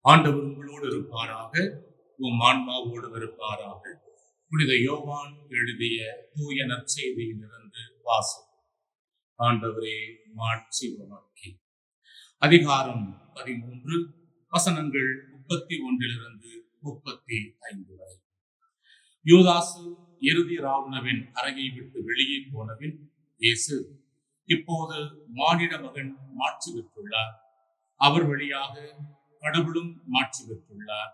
ஆண்டவர் உங்களோடு இருப்பாராக, உம் ஆன்மாவோடு இருப்பாராக. புனித யோவான் எழுதிய தூய நற்செய்தியிலிருந்து வாசகம். ஆண்டவரே மாட்சி உமக்கே. அதிகாரம் 13, வசனங்கள் 31 35 வரை. யூதாசு இறுதி ராவுணவின் அறையை விட்டு வெளியே போனபின் இயேசு, இப்போது மானிட மகன் மாட்சி பெற்றுள்ளார், அவர் வழியாக கடவுளும் மாட்சி பெற்றுள்ளார்.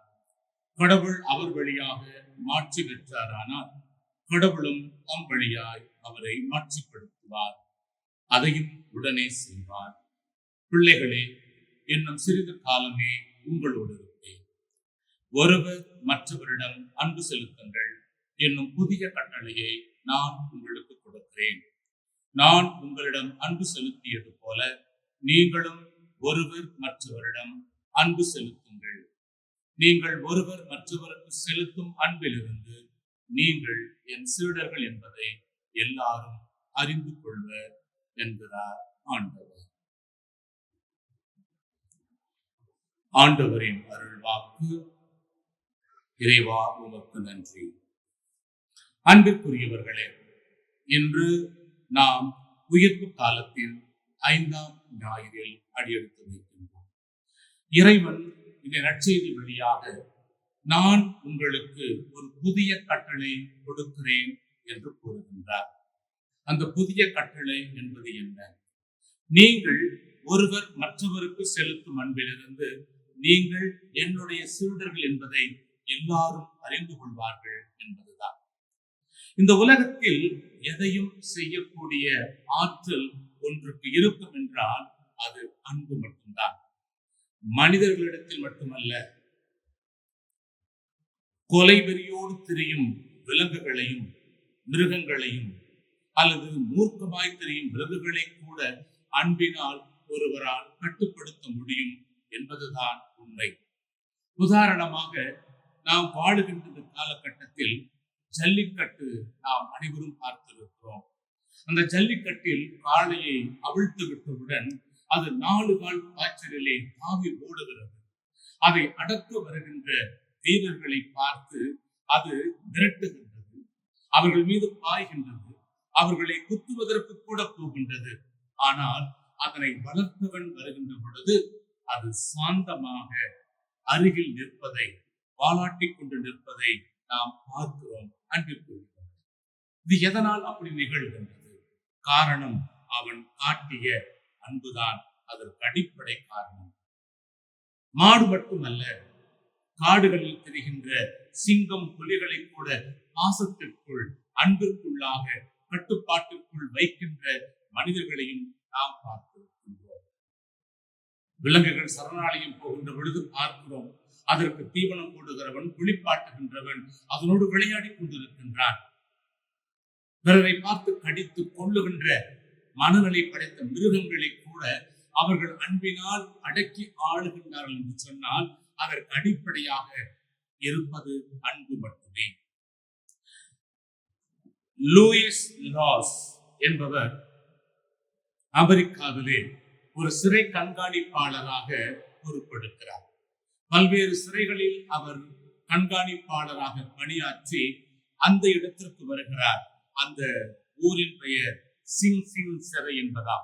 கடவுள் அவர் வழியாக மாட்சி பெற்றாரானால் கடவுளும் தம் வழியாய் அவரை மாட்சிப்படுத்துவார், அதையும் உடனே செய்வார். பிள்ளைகளே, இன்னும் சிறிது காலமே உங்களோடு இருப்பேன். ஒருவர் மற்றவரிடம் அன்பு செலுத்துங்கள் என்னும் புதிய கட்டளையை நான் உங்களுக்கு கொடுக்கிறேன். நான் உங்களிடம் அன்பு செலுத்தியது போல நீங்களும் ஒருவர் மற்றவரிடம் அன்பு செலுத்துங்கள். நீங்கள் ஒருவர் மற்றவருக்கு செலுத்தும் அன்பிலிருந்து நீங்கள் என் சீடர்கள் என்பதை எல்லாரும் அறிந்து கொள்வர் என்கிறார் ஆண்டவர். ஆண்டவரின் அருள்வாக்கு. இறைவா உமக்கு நன்றி. அன்பிற்குரியவர்களே, இன்று நாம் உயிர்ப்பு காலத்தில் 5ஆம் ஞாயிறில் அடியெடுத்து வைக்கின்றோம். இறைவன் இந்த நற்செய்தி வழியாக நான் உங்களுக்கு ஒரு புதிய கட்டளை கொடுக்கிறேன் என்று கூறுகின்றார். அந்த புதிய கட்டளை என்பது என்ன? நீங்கள் ஒருவர் மற்றவருக்கு செலுத்தும் அன்பிலிருந்து நீங்கள் என்னுடைய சீடர்கள் என்பதை எல்லாரும் அறிந்து கொள்வார்கள் என்பதுதான். இந்த உலகத்தில் எதையும் செய்யக்கூடிய ஆற்றல் ஒன்றுக்கு இருக்கும் என்றால் அது அன்பு மட்டும்தான். மனிதர்களிடத்தில் மட்டுமல்ல, கொலை வெறியோடு திரியும் விலங்குகளையும் மிருகங்களையும் அல்லது மூர்க்கமாய் திரியும் விலங்குகளை கூட அன்பினால் ஒருவரால் கட்டுப்படுத்த முடியும் என்பதுதான் உண்மை. உதாரணமாக, நாம் வாழுகின்ற காலகட்டத்தில் ஜல்லிக்கட்டு நாம் அனைவரும் பார்த்திருக்கிறோம். அந்த ஜல்லிக்கட்டில் காளையை அவிழ்த்து விட்டவுடன் அது 4 கால் பாய்ச்சலிலே தாவி ஓடுகிறது. அதை அடக்க வருகின்ற வீரர்களை பார்த்து அது மிரட்டுகின்றது, அவர்கள் மீது பாய்கின்றது, அவர்களை குத்துவதற்கு கூட போகின்றது. ஆனால் அதனை வளர்த்தவன் வருகின்ற பொழுது அது சாந்தமாக அருகில் நிற்பதை, வாலாட்டி கொண்டு நிற்பதை நாம் பார்க்கிறோம். அன்பிற்குரியவர்களே, இது எதனால் அப்படி நிகழ்கின்றது? காரணம் அவன் காட்டிய அன்புதான் அதற்கு அடிப்படை காரணம். மாடு மட்டுமல்ல, காடுகளில் தெரிகின்ற சிங்கம் புலிகளை கூட பாசத்திற்குள் அன்பிற்குள்ளாக கட்டுப்பாட்டிற்குள் வைக்கின்ற மனிதர்களையும் நாம் பார்த்திருக்கின்றோம். விலங்குகள் சரணாலயம் போகின்ற பொழுது பார்க்கிறோம், அதற்கு தீவனம் போடுகிறவன், குளிப்பாட்டுகின்றவன் அதனோடு விளையாடி கொண்டிருக்கின்றான். பிறரை பார்த்து கடித்து கொள்ளுகின்ற மனநிலை படைத்த மிருகங்களை கூட அவர்கள் அன்பினால் அடக்கி ஆளுகின்றார்கள் என்று சொன்னால் அதற்கு அடிப்படையாக இருப்பது அன்பு மட்டுமே. லூயிஸ் லாஸ் என்பவர் அமெரிக்காவிலே ஒரு சிறை கண்காணிப்பாளராக பொறுப்பெடுக்கிறார். பல்வேறு சிறைகளில் அவர் கண்காணிப்பாளராக பணியாற்றி அந்த இடத்திற்கு வருகிறார். அந்த ஊரின் பெயர் சிங் சிங் சிறை என்பதா.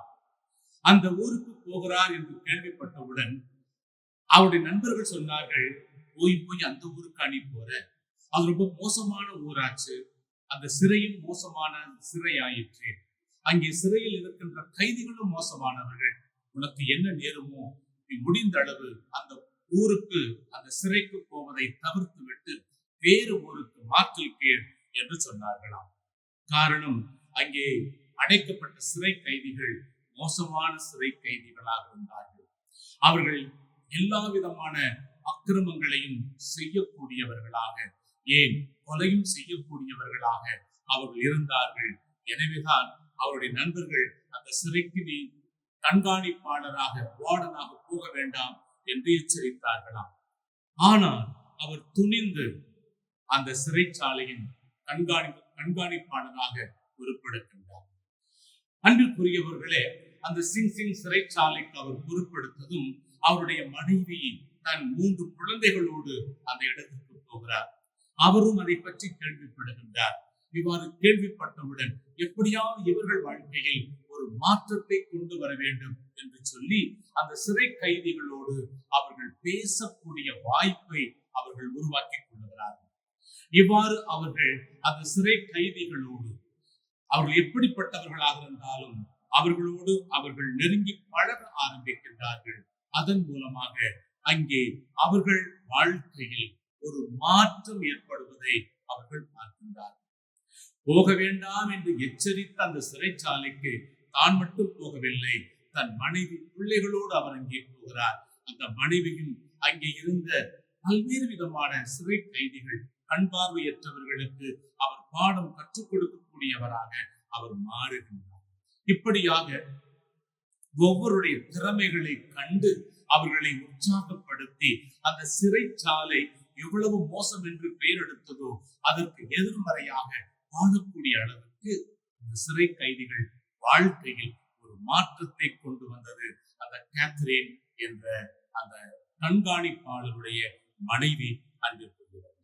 அந்த ஊருக்கு போகிறார் என்று கேள்விப்பட்டவுடன் அவருடைய நண்பர்கள் சொன்னார்கள், போய் அந்த ஊருக்கு அணி போற, அது ரொம்ப மோசமான ஊராச்சு, அந்த சிறையும் மோசமான சிறை ஆயிற்று, அங்கே சிறையில் இருக்கின்ற கைதிகளும் மோசமானவர்கள், உனக்கு என்ன நேருமோ நீ முடிந்த அளவு அந்த ஊருக்கு, அந்த சிறைக்கு போவதை தவிர்த்து விட்டு வேறு ஊருக்கு மாற்றில் கேள் என்று சொன்னார்களாம். காரணம், அங்கே அடைக்கப்பட்ட சிறை கைதிகள் மோசமான சிறை கைதிகளாக இருந்தார்கள். அவர்கள் எல்லா விதமான அக்கிரமங்களையும் செய்யக்கூடியவர்களாக, ஏன் கொலையும் செய்யக்கூடியவர்களாக அவர்கள் இருந்தார்கள். எனவேதான் அவருடைய நண்பர்கள் அந்த சிறைக்கு நீ கண்காணிப்பாளராக, வார்டனாக போக வேண்டாம் என்று எச்சரித்தார்களாம். ஆனால் அவர் துணிந்து அந்த சிறைச்சாலையின் கண்காணிப்பாளராக பொறுப்பெடுக்கின்றார். அன்பிற்குரியவர்களே, அந்த சிங் சிங் சிறைச்சாலைக்கு அவர் பொறுப்பெடுத்ததும் அவருடைய மனைவி தன் 3 குழந்தைகளோடு அந்த இடத்துக்கு போகிறார். அவரும் அதை பற்றி கேள்விப்படுகின்றார். இவ்வாறு கேள்விப்பட்டவுடன் எப்படியாவது இவர்கள் வாழ்க்கையில் ஒரு மாற்றத்தை கொண்டு வர வேண்டும் என்று சொல்லி அந்த சிறை கைதிகளோடு அவர்கள் பேசக்கூடிய வாய்ப்பை அவர்கள் உருவாக்கி கொள்ளுகிறார்கள். இவ்வாறு அவர்கள் அந்த சிறை கைதிகளோடு அவர்கள் எப்படிப்பட்டவர்களாக இருந்தாலும் அவர்களோடு அவர்கள் நெருங்கி பழக ஆரம்பிக்கின்றார்கள். அதன் மூலமாக அங்கே அவர்கள் வாழ்க்கையில் ஒரு மாற்றம் ஏற்படுவதை அவர்கள் பார்க்கின்றார்கள். போக வேண்டாம் என்று எச்சரித்த அந்த சிறைச்சாலைக்கு தான் மட்டும் போகவில்லை, தன் மனைவி பிள்ளைகளோடு அவர் அங்கே போகிறார். அந்த மனைவியும் அங்கே இருந்த பல்வேறு விதமான சிறை கைதிகள், கண் பார்வையற்றவர்களுக்கு அவர் பாடம் கற்றுக் கொடுக்கக்கூடியவராக அவர் மாறுகின்றார். இப்படியாக ஒவ்வொருடைய திறமைகளை கண்டு அவர்களை உற்சாகப்படுத்தி அந்த சிறைச்சாலை எவ்வளவு மோசம் என்று பெயர் எடுத்ததோ அதற்கு எதிர்மறையாக வாழக்கூடிய அளவுக்கு அந்த சிறை கைதிகள் வாழ்க்கையில் ஒரு மாற்றத்தை கொண்டு வந்தது அந்த கேத்ரீன் என்ற அந்த கண்காணிப்பாளருடைய மனைவி அன்பிற்குரியவர்.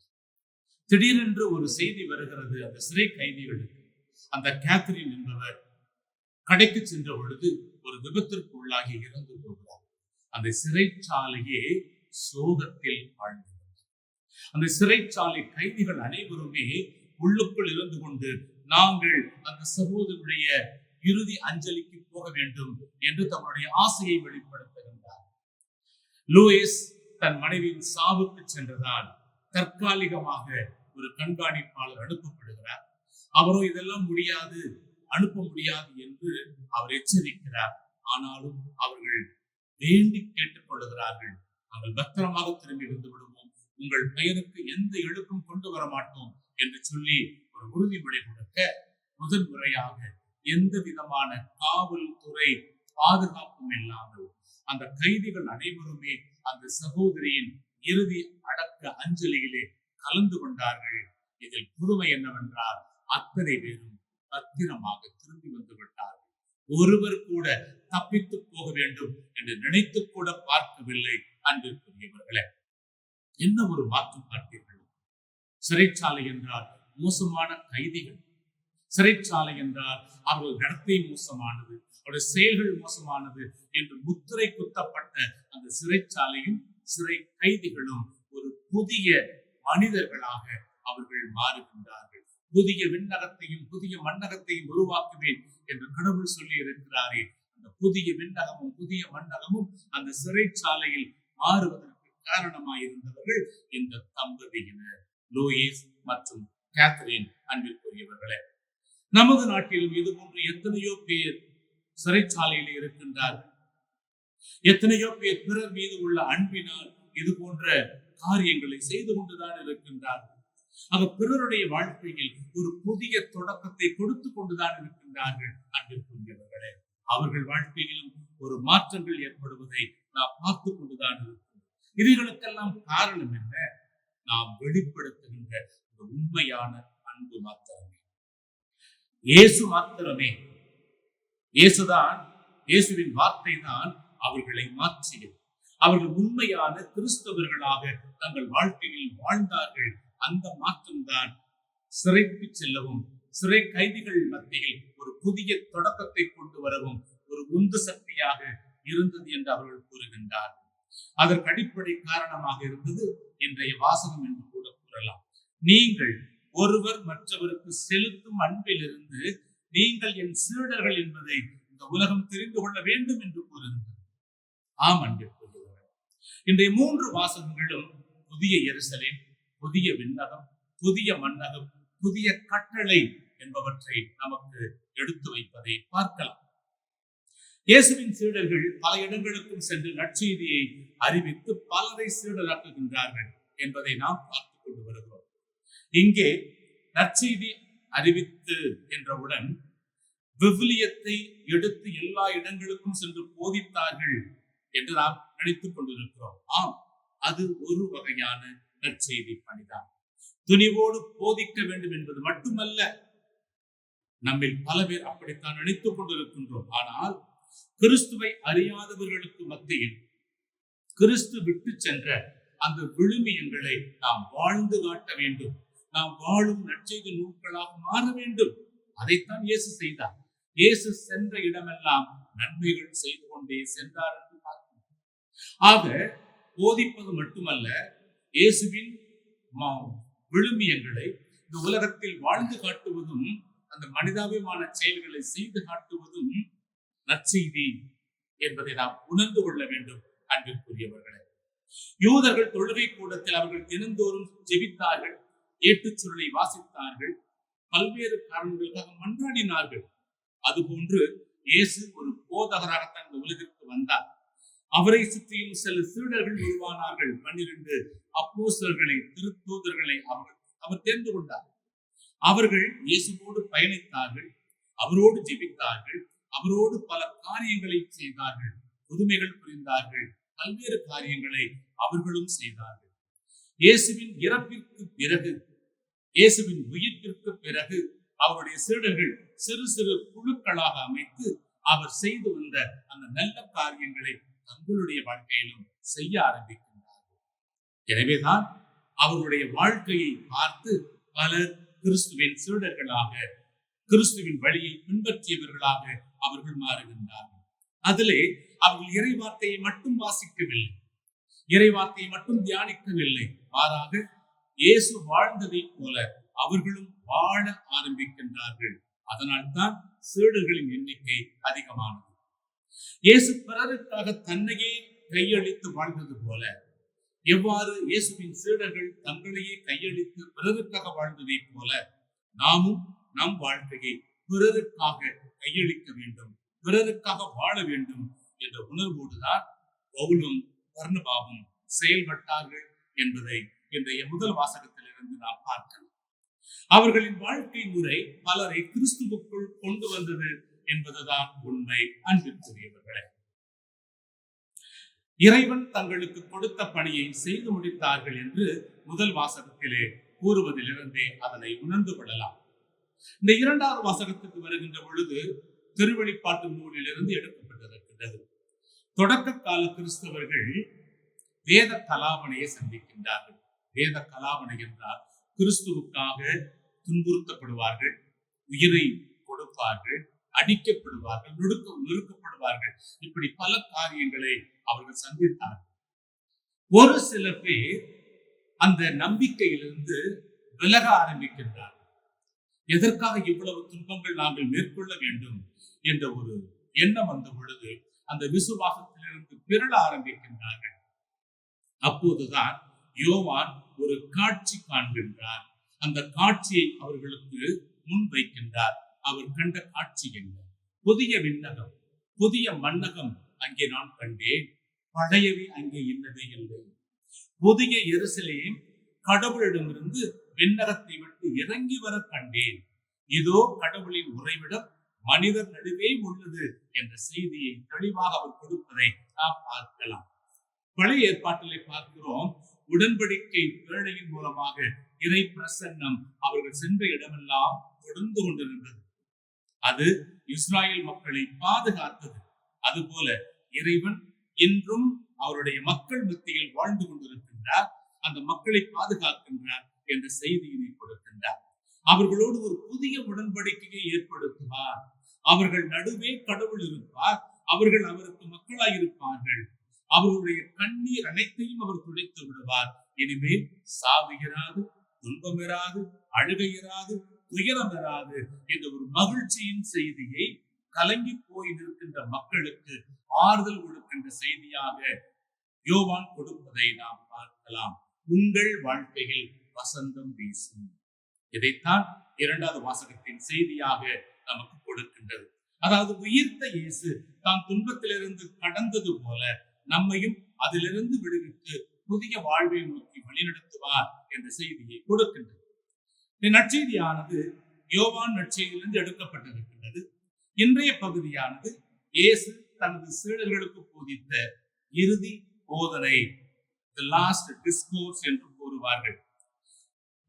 திடீரென்று ஒரு செய்தி வருகிறது அந்த சிறை கைதிகளுக்கு. அந்த கேத்ரீன் என்பவர் கடைக்கு சென்ற பொழுது ஒரு விபத்திற்கு உள்ளாகி இறந்து போகிறார். அந்த சிறைச்சாலையே சோகத்தில் வாழ்ந்தது. அந்த சிறைச்சாலை கைதிகள் அனைவருமே உள்ளுக்குள் இருந்து கொண்டு நாங்கள் அந்த சகோதரனுடைய இறுதி அஞ்சலிக்கு போக வேண்டும் என்று தன்னுடைய ஆசையை வெளிப்படுத்துகின்றார். லூயிஸ் தன் மனைவியின் சாவுக்கு சென்றதால் தற்காலிகமாக ஒரு கண்காணிப்பாளர் அனுப்பப்படுகிறார். அவரோ இதெல்லாம் முடியாது, அனுப்ப முடியாது என்று அவர் எச்சரிக்கிறார். ஆனாலும் அவர்கள் வேண்டி கேட்டுக் கொள்ளுகிறார்கள், நாங்கள் பத்திரமாக திரும்பி வந்து விடுவோம், உங்கள் பெயருக்கு எந்த இழுக்கும் கொண்டு வர மாட்டோம் என்று சொல்லி ஒரு உறுதிமொழி கொடுக்க முதல் முறையாக எந்த விதமான காவல்துறை பாதுகாப்பும் இல்லாமல் அந்த கைதிகள் அனைவருமே அந்த சகோதரியின் இறுதி அடக்க அஞ்சலியிலே கலந்து கொண்டார்கள். இதில் புதுமை என்னவென்றால் அத்தனை பேரும் பத்திரமாக திரும்பி வந்து விட்டார்கள். ஒருவர் கூட தப்பித்து போக வேண்டும் என்று நினைத்து கூட பார்க்கவில்லை. அன்பிற்குரியவர்களே, என்ன ஒரு மாற்றம் பார்த்தீர்கள்? சிறைச்சாலை என்றால் மோசமான கைதிகள், சிறைச்சாலை என்றால் அவர்கள் நடத்தை மோசமானது, அவருடைய செயல்கள் மோசமானது என்று முத்திரை குத்தப்பட்ட அந்த சிறைச்சாலையும் சிறை கைதிகளும் ஒரு புதிய மனிதர்களாக அவர்கள் மாறுகின்றார்கள். புதிய விண்ணகத்தையும் புதிய மண்ணகத்தையும் உருவாக்குவேன் என்று கடவுள் சொல்லி இருக்கிறாரே, அந்த புதிய விண்ணகமும் புதிய மண்ணகமும் அந்த சிறைச்சாலையில் மாறுவதற்கு காரணமாயிருந்தவர்கள் இந்த தம்பதியினர், லூயிஸ் மற்றும் கேத்ரீன். அன்பிற்குரியவர்களே, நமது நாட்டிலும் இது போன்று எத்தனையோ பேர் சிறைச்சாலையில் இருக்கின்றார்கள். எத்தனையோ பேர் பிறர் மீது உள்ள அன்பினால் இது போன்ற காரியங்களை செய்து கொண்டுதான் இருக்கின்றார்கள். ஆக பிறருடைய வாழ்க்கையில் ஒரு புதிய தொடக்கத்தை கொடுத்து கொண்டுதான் இருக்கின்றார்கள். அன்பிற்குரியவர்களே, அவர்கள் வாழ்க்கையிலும் ஒரு மாற்றங்கள் ஏற்படுவதை நாம் பார்த்து கொண்டுதான் இருக்கிறோம். இதுகளுக்கெல்லாம் காரணம் என்ன? நாம் வெளிப்படுத்துகின்ற உண்மையான அன்பு மாத்திரமே, இயேசு மாத்திரமே. இயேசுதான், இயேசுவின் வார்த்தை தான் அவர்களை மாற்றியது. அவர்கள் உண்மையான கிறிஸ்தவர்களாக தங்கள் வாழ்க்கையில் வாழ்ந்தார்கள். அந்த மாற்றம் தான் சிறைக்கு செல்லவும் சிறை கைதிகள் மத்தியில் ஒரு புதிய தொடக்கத்தை கொண்டு வரவும் ஒரு உந்து சக்தியாக இருந்தது என்று அவர்கள் கூறுகின்றார்கள். அதற்கு அடிப்படை காரணமாக இருந்தது இன்றைய வாசகம் என்று கூட கூறலாம். நீங்கள் ஒருவர் மற்றவருக்கு செலுத்தும் அன்பிலிருந்து நீங்கள் என் சீடர்கள் என்பதை இந்த உலகம் தெரிந்து கொள்ள வேண்டும் என்று கூறுகின்றது. ஆம் அன்பிற்குரியவர்கள், இன்றைய 3 வாசகங்களும் புதிய எருசலேம், புதிய விண்ணகம், புதிய மண்ணகம், புதிய கட்டளை என்பவற்றை நமக்கு எடுத்து வைப்பதை பார்க்கலாம். இயேசுவின் சீடர்கள் பல இடங்களுக்கும் சென்று நற்செய்தியை அறிவித்து பலரை சீடராக்குகின்றார்கள் என்பதை நாம் பார்த்துக் கொண்டு வருகிறோம். இங்கே நற்செய்தி அறிவித்து என்றவுடன் விவிலியத்தை எடுத்து எல்லா இடங்களுக்கும் சென்று போதித்தார்கள் என்று நாம் நினைத்துக் கொண்டிருக்கிறோம். ஆம், அது ஒரு வகையான நற்செய்தி பணிதான். துணிவோடு போதிக்க வேண்டும் என்பது மட்டுமல்ல, நம்மில் பல பேர் அப்படித்தான் நினைத்துக் கொண்டிருக்கின்றோம். ஆனால் கிறிஸ்துவை அறியாதவர்களுக்கு மத்தியில் கிறிஸ்து விட்டு சென்ற அந்த விழுமியங்களை நாம் வாழ்ந்து காட்ட வேண்டும். நாம் வாழும் நற்செய்தி நூல்களாக மாற வேண்டும். அதைத்தான் இயேசு செய்தார். இயேசு சென்ற இடமெல்லாம் நன்மைகள் செய்து கொண்டே சென்றார் என்று பார்க்கிறோம். ஆக போதிப்பது மட்டுமல்ல, இயேசுவின் விழுமியங்களை இந்த உலகத்தில் வாழ்ந்து காட்டுவதும், அந்த மனிதாபிமான செயல்களை செய்து காட்டுவதும் நற்செய்தி என்பதை நாம் உணர்ந்து கொள்ள வேண்டும். அன்பிற்குரியவர்களே, யூதர்கள் தொழுகை கூடத்தில் அவர்கள் தினந்தோறும் ஜெபித்தார்கள், ஏட்டுச்சுருளை வாசித்தார்கள், பல்வேறு காரணங்களுக்காக மன்றாடினார்கள். அதுபோன்று இயேசு ஒரு போதகராகத்தான் இந்த உலகிற்கு வந்தார். அவரை சுற்றியும் சில சீடர்கள் உருவானார்கள். 12 அப்போஸ்தலர்களை, திருத்தூதர்களை அவர் தேர்ந்து கொண்டார். அவர்கள் இயேசுவோடு பயணித்தார்கள், அவரோடு ஜெபித்தார்கள், அவரோடு பல காரியங்களை செய்தார்கள், புதுமைகள் புரிந்தார்கள், பல்வேறு காரியங்களை அவர்களும் செய்தார்கள். இயேசுவின் இறப்பிற்கு பிறகு, இயேசுவின் உயிர்ப்பிற்கு பிறகு அவருடைய சீடர்கள் சிறு சிறு குழுக்களாக அமைத்து அவர் செய்து வந்த அந்த நல்ல காரியங்களை தங்களுடைய வாழ்க்கையிலும் செய்ய ஆரம்பிக்கின்றார்கள். எனவேதான் அவருடைய வாழ்க்கையை பார்த்து பலர் கிறிஸ்துவின் சீடர்களாக, கிறிஸ்துவின் வழியை பின்பற்றியவர்களாக அவர்கள் மாறுகின்றார்கள். அதிலே அவர்கள் இறைவார்த்தையை மட்டும் வாசிக்கவில்லை, இறைவார்த்தையை மட்டும் தியானிக்கவில்லை, மாறாக இயேசு வாழ்ந்ததை போல அவர்களும் வாழ ஆரம்பிக்கின்றார்கள். அதனால்தான் சீடர்களின் எண்ணிக்கை அதிகமானது. இயேசு பிறருக்காக தன்னையே கையளித்து வாழ்ந்தது போல, எவ்வாறு இயேசுவின் சீடர்கள் தங்களையே கையளித்து பிறருக்காக வாழ்ந்ததை போல நாமும் நம் வாழ்க்கையை பிறருக்காக கையளிக்க வேண்டும், பிறருக்காக வாழ வேண்டும் என்ற உணர்வோடுதான் பவுலும் பர்னபாவும் செயல்பட்டார்கள் என்பதை இன்றைய முதல் வாசகத்திலிருந்து நாம் பார்க்கலாம். அவர்களின் வாழ்க்கை முறை பலரை கிறிஸ்துவுக்குள் கொண்டு வந்தது என்பதுதான் உண்மை. அன்பிற்குரியவர்களே, இறைவன் தங்களுக்கு கொடுத்த பணியை செய்து முடித்தார்கள் என்று முதல் வாசகத்திலே கூறுவதிலிருந்தே அதனை உணர்ந்து கொள்ளலாம். இந்த இரண்டாவது வாசகத்துக்கு வருகின்ற பொழுது திருவெளிப்பாட்டு நூலிலிருந்து எடுக்கப்பட்டிருக்கின்றது. தொடக்க கால கிறிஸ்தவர்கள் வேத கலாவணையை சந்திக்கின்றார்கள். வேத கலாவணை என்றால் கிறிஸ்துவுக்காக துன்புறுத்தப்படுவார்கள், உயிரை கொடுப்பார்கள், அடிக்கப்படுவார்கள், நொறுக்கப்படுவார்கள், இப்படி பல காரியங்களை அவர்கள் சந்தித்தார்கள். ஒரு சில பேர் அந்த நம்பிக்கையிலிருந்து விலக ஆரம்பிக்கின்றார்கள். எதற்காக இவ்வளவு துன்பங்கள் நாங்கள் மேற்கொள்ள வேண்டும் என்ற ஒரு எண்ணம் வந்த பொழுது அந்த விசுவாசத்திலிருந்து பிறழ ஆரம்பிக்கின்றார்கள். அப்போதுதான் யோவான் ஒரு காட்சி காண்கின்றார். அந்த காட்சியை அவர்களுக்கு முன்வைக்கின்றார். அவர் கண்ட காட்சி என்ன? புதிய விண்ணகம், புதிய மண்ணகம் அங்கே நான் கண்டேன், பழையவை அங்கே இல்லவே இல்லை. புதிய எருசலேம் கடவுளிடமிருந்து விண்ணகத்தை விட்டு இறங்கி வர கண்டேன். இதோ கடவுளின் உறைவிடம் மனிதர் நடுவே உள்ளது என்ற செய்தியை தெளிவாக அவர் கொடுப்பதை நாம் பார்க்கலாம். பழைய ஏற்பாட்டிலே பார்க்கிறோம், உடன்படிக்கை வேளையின் மூலமாக இறை பிரசன்னம் அவர்கள் சென்ற இடமெல்லாம் தொடர்ந்து கொண்டிருந்தது. அது இஸ்ராயேல் மக்களை பாதுகாத்தது. அதுபோல இறைவன் இன்றும் அவருடைய மக்கள் மத்தியில் வாழ்ந்து கொண்டிருக்கின்றார், அந்த மக்களை பாதுகாக்கின்றார் என்ற செய்தியினை கொடுக்கின்றார். அவர்களோடு ஒரு புதிய உடன்படிக்கையை ஏற்படுத்துவார். அவர்கள் நடுவே கடவுள் இருப்பார், அவர்கள் அவருக்கு மக்களாய் இருப்பார்கள். அவர்களுடைய கண்ணீர் அனைத்தையும் அவர் துடைத்து விடுவார். இனிமேல் சாவு இராது, துன்பம் இராது, அழுகை இராது, துயரம் இராது என்ற ஒரு மகிழ்ச்சியின் செய்தியை கலங்கி போய் நிற்கின்ற மக்களுக்கு ஆறுதல் கொடுக்கின்ற செய்தியாக யோவான் கொடுப்பதை நாம் பார்க்கலாம். உங்கள் வாழ்க்கையில் வசந்தம் வீசும். இதைத்தான் இரண்டாவது வாசகத்தின் செய்தியாக நமக்கு கொடுக்கின்றது. அதாவது உயிர்த்த இயேசு தாம் துன்பத்திலிருந்து கடந்தது போல நம்மையும் அதிலிருந்து விடுவித்து புதிய வாழ்வை நோக்கி வழிநடத்துவார் என்ற செய்தியை கொடுக்கின்றது. நற்செய்தியானது யோவான் நற்செய்தியிலிருந்து எடுக்கப்பட்டிருக்கின்றது. இன்றைய பகுதியானது இயேசு தனது சீடர்களுக்கு போதித்த இறுதி போதனை, the last discourse என்று கூறுவார்கள்.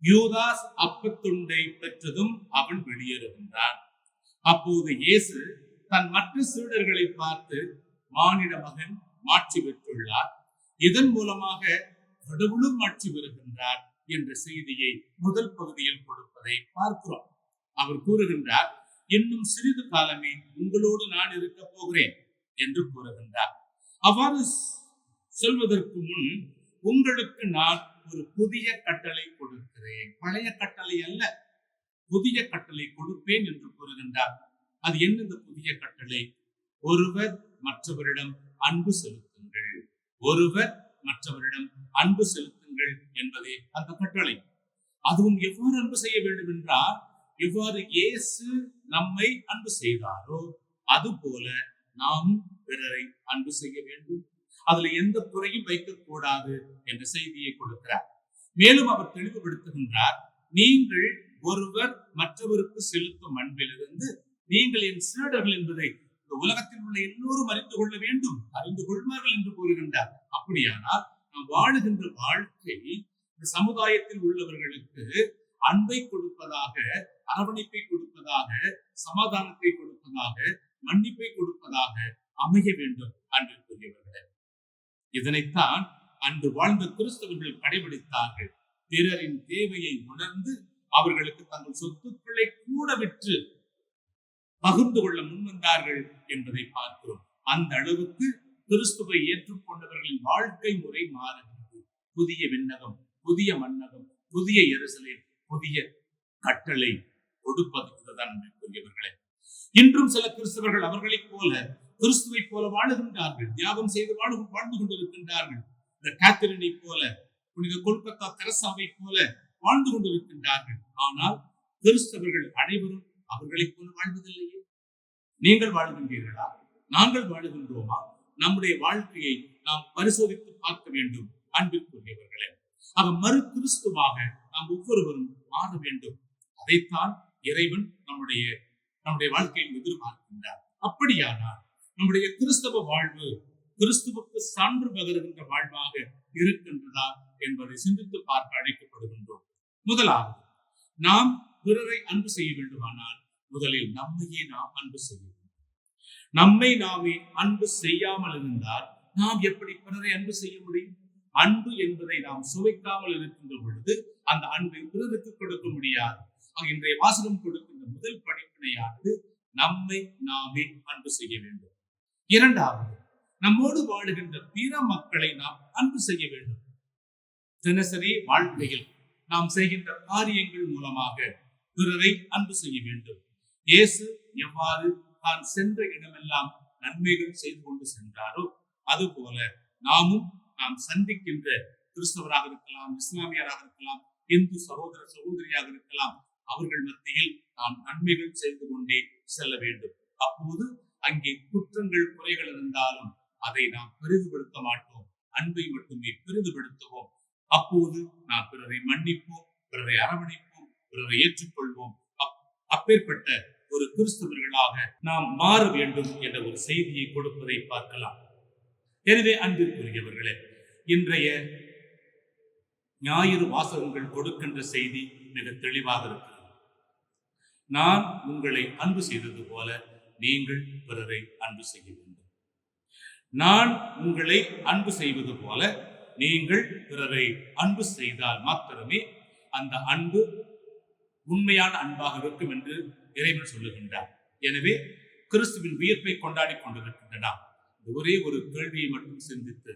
யூதாஸ் அப்பத்துண்டை பெற்றதும் அவன் வெளியேறுகின்றான். அப்போது இயேசு தன் மற்ற சீடர்களை பார்த்து, மானிட மகன் மாட்சி பெற்றுள்ளார், இதன் மூலமாக கடவுளும் ஆட்சி வருகின்றார் என்ற செய்தியை முதல் பகுதியில் கொடுப்பதை பார்க்கிறோம். அவர் கூறுகின்றார், இன்னும் சிறிது காலமே உங்களோடு நான் இருக்க போகிறேன் என்று கூறுகின்றார். அவ்வாறு சொல்வதற்கு முன் உங்களுக்கு நான் ஒரு புதிய கட்டளை கொடுக்கிறேன், பழைய கட்டளை அல்ல, புதிய கட்டளை கொடுப்பேன் என்று கூறுகின்றார். அது என்ன இந்த புதிய கட்டளை? ஒருவர் மற்றவரிடம் அன்பு செலுத்துங்கள், ஒருவர் மற்றவரிடம் அன்பு செலுத்துங்கள் என்பதே அந்த கட்டளை. அதுவும் எவ்வாறு அன்பு செய்ய வேண்டும் என்றால், எவ்வாறு இயேசு நம்மை அன்பு செய்தாரோ அதுபோல நாம் பிறரை அன்பு செய்ய வேண்டும். அதுல எந்த குறையும் வைக்கக்கூடாது என்ற செய்தியை கொடுக்கிறார். மேலும் அவர் தெளிவுபடுத்துகின்றார், நீங்கள் ஒருவர் மற்றவருக்கு செலுத்தும் அன்பிலிருந்து நீங்கள் என் சீடர்கள் என்பதை இந்த உலகத்தில் உள்ள எல்லோரும் அறிந்து கொள்ள வேண்டும், அறிந்து கொள்வார்கள் என்று கூறுகின்றார். அப்படியானால் நாம் வாழுகின்ற வாழ்க்கை இந்த சமுதாயத்தில் உள்ளவர்களுக்கு அன்பை கொடுப்பதாக, அரவணைப்பை கொடுப்பதாக, சமாதானத்தை கொடுப்பதாக, மன்னிப்பை கொடுப்பதாக அமைய வேண்டும் அன்பிற்குரியவர்களே. இதனைத்தான் அன்று வாழ்ந்த கிறிஸ்தவர்கள் கடைபிடித்தார்கள். பிறரின் தேவையை உணர்ந்து அவர்களுக்கு தங்கள் சொத்துக்களை கூட விற்று பகிர்ந்து கொள்ள முன்வந்தார்கள் என்பதை பார்க்கிறோம். அந்த அளவுக்கு கிறிஸ்துவை ஏற்றுக்கொண்டவர்களின் வாழ்க்கை முறை மாறுகிறது. புதிய விண்ணகம், புதிய மன்னகம், புதிய எருசலேம், புதிய கட்டளை கொடுப்பது இதுதான் அன்பிற்குரியவர்களே. இன்றும் சில கிறிஸ்தவர்கள் அவர்களைப் போல கிறிஸ்துவை போல வாழுகின்றார்கள், தியாகம் செய்து வாழ்ந்து கொண்டிருக்கின்றார்கள். இந்த கேத்தரினை போல, புனித கொல்கத்தா தெரசாவை போல வாழ்ந்து கொண்டிருக்கின்றார்கள். ஆனால் கிறிஸ்தவர்கள் அனைவரும் அவர்களைப் போல வாழ்வதில்லையே. நீங்கள் வாழுகின்றீர்களா? நாங்கள் வாழுகின்றோமா? நம்முடைய வாழ்க்கையை நாம் பரிசோதித்து பார்க்க வேண்டும் அன்பிற்குரியவர்களே. ஆக மறு கிறிஸ்துவாக நாம் ஒவ்வொருவரும் மாற வேண்டும். அதைத்தான் இறைவன் நம்முடைய வாழ்க்கையில் எதிர்பார்க்கின்றார். அப்படியானால் நம்முடைய கிறிஸ்தவ வாழ்வு கிறிஸ்துவுக்கு சான்று பகருகின்ற வாழ்வாக இருக்கின்றதா என்பதை சிந்தித்து பார்க்க அழைக்கப்படுகின்றோம். முதலாவது, நாம் பிறரை அன்பு செய்ய வேண்டுமானால் முதலில் நம்மையே நாம் அன்பு செய்ய வேண்டும். நம்மை நாமே அன்பு செய்யாமல் இருந்தால் நாம் எப்படி பிறரை அன்பு செய்ய முடியும்? அன்பு என்பதை நாம் சுவைக்காமல் இருக்கின்ற பொழுது அந்த அன்பை பிறருக்கு கொடுக்க முடியாது. இன்றைய வாசகம் கொடுக்கின்ற முதல் படிப்பினையானது நம்மை நாமே அன்பு செய்ய வேண்டும். இரண்டாவது, நம்மோடு வாழுகின்ற பிற மக்களை நாம் அன்பு செய்ய வேண்டும். தினசரி வாழ்க்கையில் நாம் செய்கின்ற காரியங்கள் மூலமாக பிறரை அன்பு செய்ய வேண்டும். இயேசு எவ்வாறு தான் சென்ற இடமெல்லாம் நன்மைகள் செய்து கொண்டு சென்றாரோ அதுபோல நாம் சந்திக்கின்ற கிறிஸ்தவராக இருக்கலாம், இஸ்லாமியராக இருக்கலாம், இந்து சகோதர சகோதரியாக இருக்கலாம், அவர்கள் மத்தியில் நாம் நன்மைகள் செய்து கொண்டே செல்ல வேண்டும். அப்போது அங்கே குற்றங்கள் குறைகள் இருந்தாலும் அதை நாம் பெரிதுபடுத்த மாட்டோம், அன்பை மட்டுமே பெரிதுபடுத்துவோம். அப்போது நாம் பிறரை மன்னிப்போம், பிறரை அரவணைப்போம், பிறரை ஏற்றுக்கொள்வோம். அப்பேற்பட்ட ஒரு கிறிஸ்தவர்களாக நாம் மாற வேண்டும் என்ற ஒரு செய்தியை கொடுப்பதை பார்க்கலாம். எனவே அன்பிற்குரியவர்களே, இன்றைய ஞாயிறு வாசகங்கள் கொடுக்கின்ற செய்தி மிக தெளிவாக இருக்கிறது. நான் உங்களை அன்பு செய்தது போல நீங்கள் பிறரை அன்பு செய்ய வேண்டும். நான் உங்களை அன்பு செய்வது போல நீங்கள் பிறரை அன்பு செய்தால் மாத்திரமே அந்த அன்பு உண்மையான அன்பாக இருக்கும் என்று இறைவன் சொல்லுகின்றார். எனவே கிறிஸ்துவின் உயிர்ப்பை கொண்டாடி கொண்டிருக்கின்றன. ஒரே ஒரு கேள்வியை மட்டும் சிந்தித்து,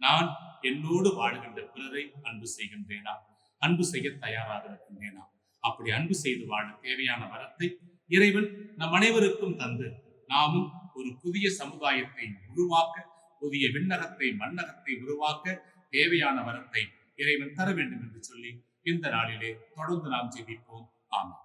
நான் என்னோடு வாழ்கின்ற பிறரை அன்பு செய்கின்றேனா? அன்பு செய்ய தயாராக இருக்கின்றேனா? அப்படி அன்பு செய்து வாழ தேவையான வரத்தை இறைவன் நம் அனைவருக்கும் தந்து நாமும் ஒரு புதிய சமுதாயத்தை உருவாக்க, புதிய விண்ணகத்தை மண்ணகத்தை உருவாக்க தேவையான வரத்தை இறைவன் தர வேண்டும் என்று சொல்லி இந்த நாளிலே தொடர்ந்து நாம் ஜெபிப்போம். ஆமென்.